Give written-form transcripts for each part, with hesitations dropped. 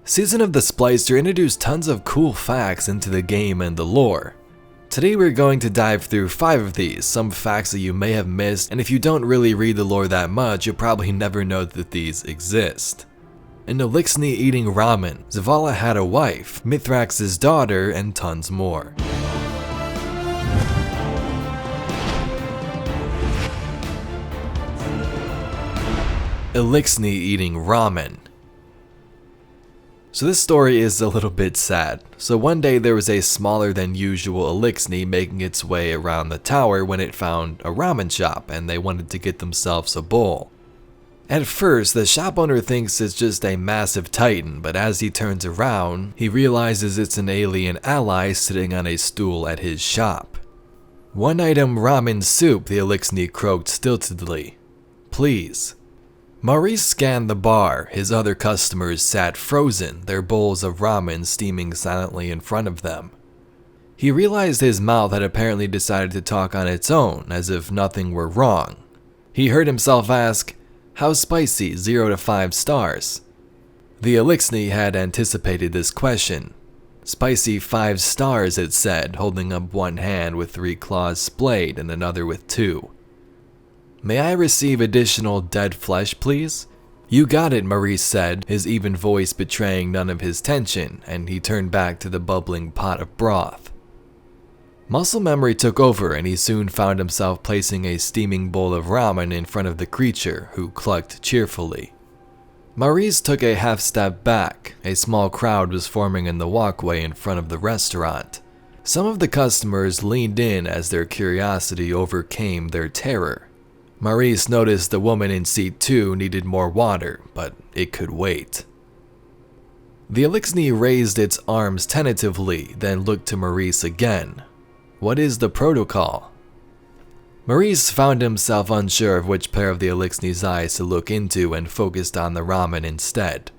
Season of the Splicer introduced tons of cool facts into the game and the lore. Today we're going to dive through 5 of these, some facts that you may have missed, and if you don't really read the lore that much, you'll probably never know that these exist. In Eliksni eating ramen, Zavala had a wife, Mythrax's daughter, and tons more. Eliksni eating ramen. So this story is a little bit sad. So one day there was a smaller than usual Eliksni making its way around the tower when it found a ramen shop and they wanted to get themselves a bowl. At first, the shop owner thinks it's just a massive titan, but as he turns around, he realizes it's an alien ally sitting on a stool at his shop. "One item ramen soup," the Eliksni croaked stiltedly. "Please." Maurice scanned the bar. His other customers sat frozen, their bowls of ramen steaming silently in front of them. He realized his mouth had apparently decided to talk on its own, as if nothing were wrong. He heard himself ask, "How spicy, 0 to 5 stars?" The Eliksni had anticipated this question. "Spicy 5 stars," it said, holding up one hand with 3 claws splayed and another with 2. "May I receive additional dead flesh, please?" "You got it," Maurice said, his even voice betraying none of his tension, and he turned back to the bubbling pot of broth. Muscle memory took over, and he soon found himself placing a steaming bowl of ramen in front of the creature, who clucked cheerfully. Maurice took a half step back. A small crowd was forming in the walkway in front of the restaurant. Some of the customers leaned in as their curiosity overcame their terror. Maurice noticed the woman in seat 2 needed more water, but it could wait. The Eliksni raised its arms tentatively, then looked to Maurice again. "What is the protocol?" Maurice found himself unsure of which pair of the Eliksni's eyes to look into and focused on the ramen instead.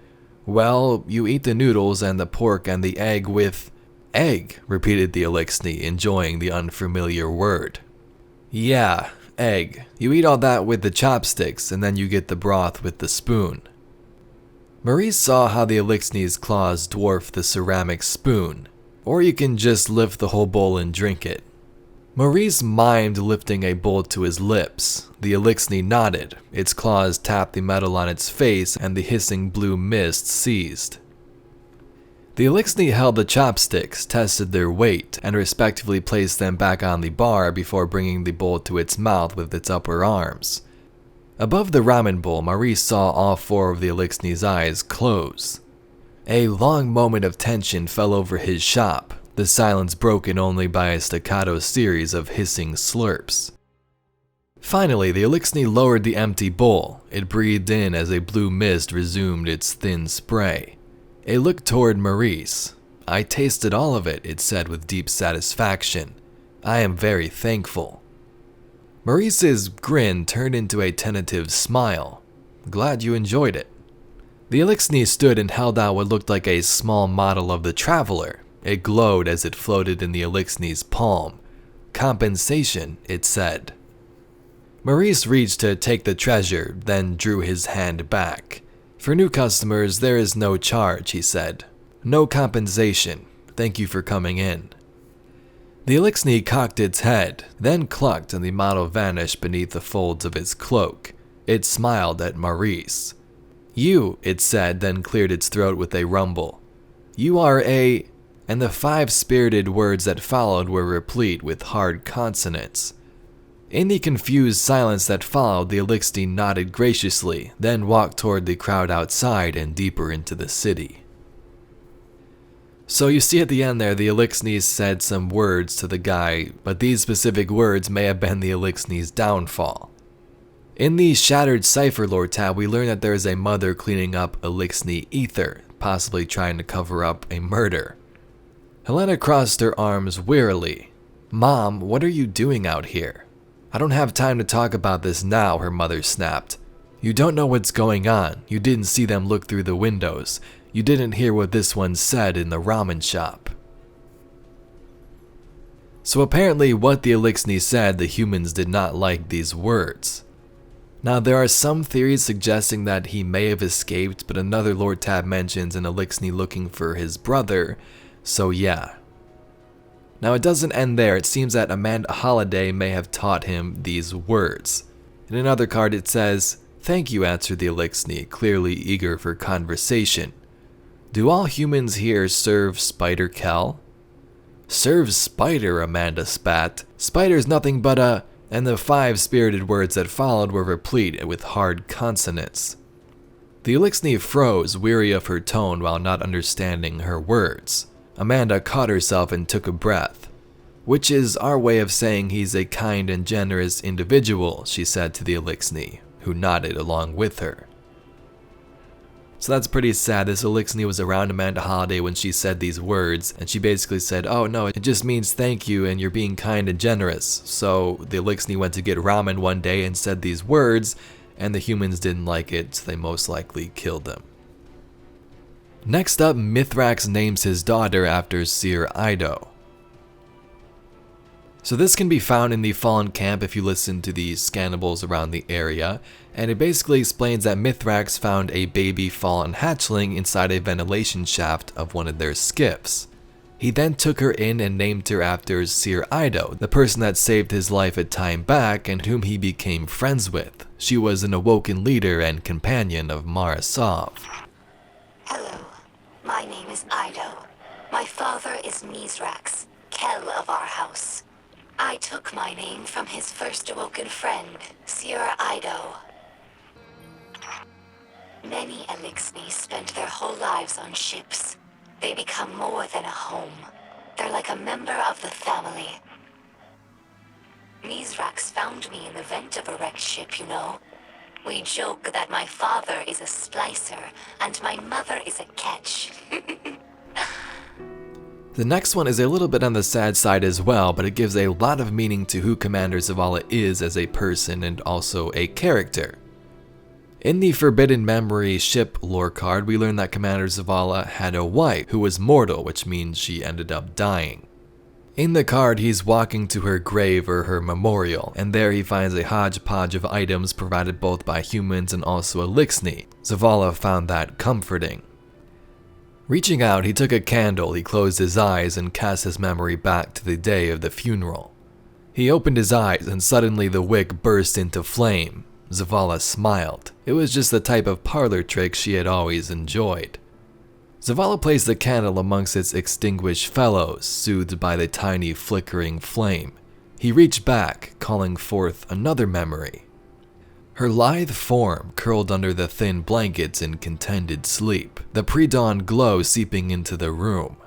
"Well, you eat the noodles and the pork and the egg with—" "Egg," repeated the Eliksni, enjoying the unfamiliar word. "Yeah. Egg. You eat all that with the chopsticks, and then you get the broth with the spoon." Maurice saw how the Eliksni's claws dwarfed the ceramic spoon, or you can just lift the whole bowl and drink it. Maurice mimed lifting a bowl to his lips. The Eliksni nodded, its claws tapped the metal on its face, and the hissing blue mist ceased. The Eliksni held the chopsticks, tested their weight, and respectively placed them back on the bar before bringing the bowl to its mouth with its upper arms. Above the ramen bowl, Maurice saw all 4 of the Eliksni's eyes close. A long moment of tension fell over his shop, the silence broken only by a staccato series of hissing slurps. Finally, the Eliksni lowered the empty bowl. It breathed in as a blue mist resumed its thin spray. It looked toward Maurice. "I tasted all of it," it said with deep satisfaction. "I am very thankful." Maurice's grin turned into a tentative smile. "Glad you enjoyed it." The Eliksni stood and held out what looked like a small model of the Traveler. It glowed as it floated in the Eliksni's palm. "Compensation," it said. Maurice reached to take the treasure, then drew his hand back. "For new customers, there is no charge," he said. "No compensation. Thank you for coming in." The Eliksni cocked its head, then clucked, and the model vanished beneath the folds of its cloak. It smiled at Maurice. "You," it said, then cleared its throat with a rumble. "You are a—" and the 5 spirited words that followed were replete with hard consonants. In the confused silence that followed, the Eliksni nodded graciously, then walked toward the crowd outside and deeper into the city. So you see at the end there, the Eliksni said some words to the guy, but these specific words may have been the Eliksni's downfall. In the Shattered Cipher lore tab, we learn that there is a mother cleaning up Eliksni ether, possibly trying to cover up a murder. Helena crossed her arms wearily. "Mom, what are you doing out here?" "I don't have time to talk about this now," her mother snapped. "You don't know what's going on. You didn't see them look through the windows. You didn't hear what this one said in the ramen shop." So apparently what the Eliksni said, the humans did not like these words. Now, there are some theories suggesting that he may have escaped, but another Lord Tab mentions an Eliksni looking for his brother, so yeah. Now, it doesn't end there. It seems that Amanda Holiday may have taught him these words. In another card it says, "Thank you," answered the Eliksni, clearly eager for conversation. "Do all humans here serve Spider Kel?" "Serve Spider," Amanda spat. "Spider's nothing but a..." And the 5 spirited words that followed were replete with hard consonants. The Eliksni froze, weary of her tone while not understanding her words. Amanda caught herself and took a breath. "Which is our way of saying he's a kind and generous individual," she said to the Eliksni, who nodded along with her. So that's pretty sad. This Eliksni was around Amanda Holiday when she said these words, and she basically said, "Oh no, it just means thank you and you're being kind and generous." So the Eliksni went to get Ramen one day and said these words, and the humans didn't like it, so they most likely killed him. Next up, Mythrax names his daughter after Seer Ido. So this can be found in the Fallen Camp if you listen to the scannables around the area, and it basically explains that Mythrax found a baby fallen hatchling inside a ventilation shaft of one of their skiffs. He then took her in and named her after Seer Ido, the person that saved his life a time back and whom he became friends with. She was an awoken leader and companion of Marasov. Hello, my name is Ido. My father is Mythrax, Kel of our house. I took my name from his first awoken friend, Seer Ido. Many Eliksni spend their whole lives on ships. They become more than a home. They're like a member of the family. Mythrax found me in the vent of a wrecked ship, you know. We joke that my father is a Splicer and my mother is a catch. The next one is a little bit on the sad side as well, but it gives a lot of meaning to who Commander Zavala is as a person and also a character. In the Forbidden Memory ship lore card, we learn that Commander Zavala had a wife who was mortal, which means she ended up dying. In the card, he's walking to her grave or her memorial, and there he finds a hodgepodge of items provided both by humans and also Eliksni. Zavala found that comforting. Reaching out, he took a candle, he closed his eyes and cast his memory back to the day of the funeral. He opened his eyes and suddenly the wick burst into flame. Zavala smiled. It was just the type of parlor trick she had always enjoyed. Zavala placed the candle amongst its extinguished fellows, soothed by the tiny flickering flame. He reached back, calling forth another memory. Her lithe form curled under the thin blankets in contented sleep, the pre-dawn glow seeping into the room.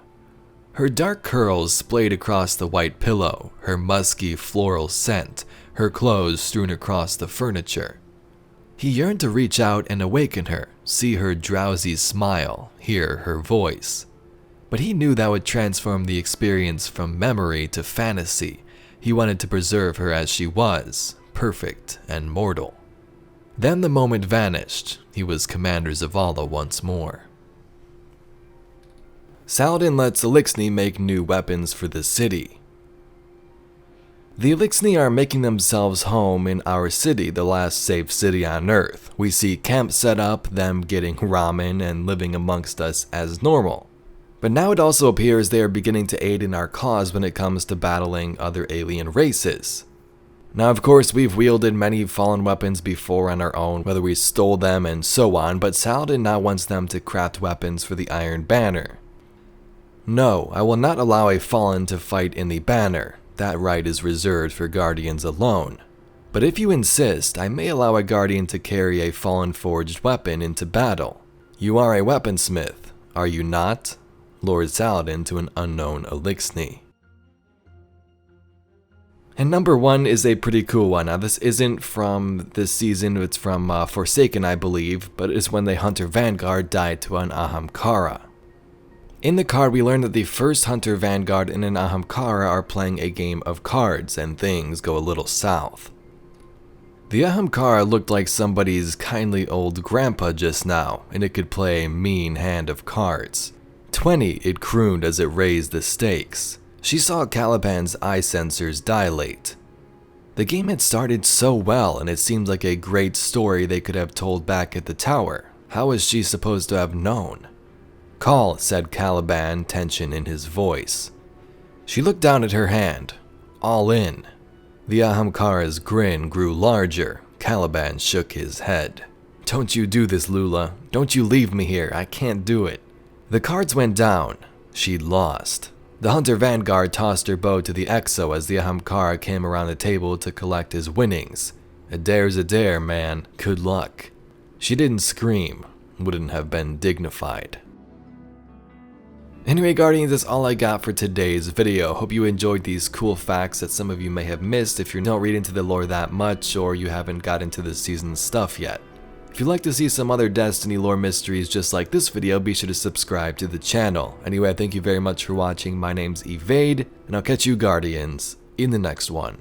Her dark curls splayed across the white pillow, her musky floral scent, her clothes strewn across the furniture. He yearned to reach out and awaken her, see her drowsy smile, hear her voice. But he knew that would transform the experience from memory to fantasy. He wanted to preserve her as she was, perfect and mortal. Then the moment vanished. He was Commander Zavala once more. Saladin lets Eliksni make new weapons for the city. The Eliksni are making themselves home in our city, the last safe city on Earth. We see camps set up, them getting ramen and living amongst us as normal. But now it also appears they are beginning to aid in our cause when it comes to battling other alien races. Now, of course, we've wielded many fallen weapons before on our own, whether we stole them and so on, but Saladin now wants them to craft weapons for the Iron Banner. No, I will not allow a fallen to fight in the banner. That right is reserved for guardians alone. But if you insist, I may allow a guardian to carry a fallen forged weapon into battle. You are a weaponsmith, are you not? Lord Saladin to an unknown Eliksni. And number 1 is a pretty cool one. Now this isn't from this season, it's from Forsaken I believe, but it's when the Hunter Vanguard died to an Ahamkara. In the card we learn that the first Hunter Vanguard and an Ahamkara are playing a game of cards and things go a little south. The Ahamkara looked like somebody's kindly old grandpa just now, and it could play a mean hand of cards. 20, it crooned as it raised the stakes. She saw Caliban's eye sensors dilate. The game had started so well, and it seemed like a great story they could have told back at the tower. How was she supposed to have known? "Call," said Caliban, tension in his voice. She looked down at her hand. All in. The Ahamkara's grin grew larger. Caliban shook his head. "Don't you do this, Lula. Don't you leave me here. I can't do it." The cards went down. She'd lost. The hunter Vanguard tossed her bow to the Exo as the Ahamkara came around the table to collect his winnings. A dare's a dare, man. Good luck. She didn't scream. Wouldn't have been dignified. Anyway, Guardians, that's all I got for today's video. Hope you enjoyed these cool facts that some of you may have missed if you don't read into the lore that much or you haven't got into the season's stuff yet. If you'd like to see some other Destiny lore mysteries just like this video, be sure to subscribe to the channel. Anyway, thank you very much for watching. My name's Evade, and I'll catch you Guardians in the next one.